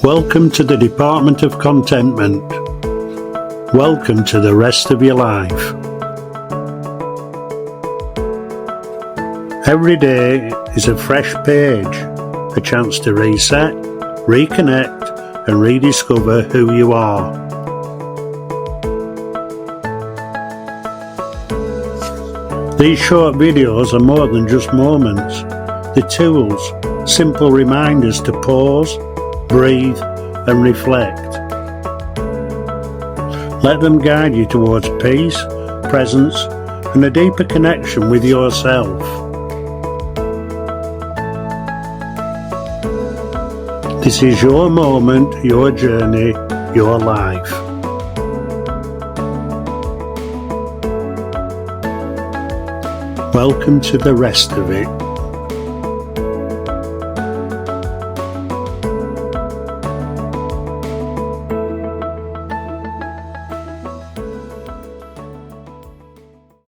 Welcome to the Department of Contentment. Welcome to the rest of your life. Every day is a fresh page, a chance to reset, reconnect and rediscover who you are. These short videos are more than just moments. They're tools, simple reminders to pause, breathe and reflect. Let them guide you towards peace, presence and a deeper connection with yourself. This is your moment, your journey, your life. Welcome to the rest of it.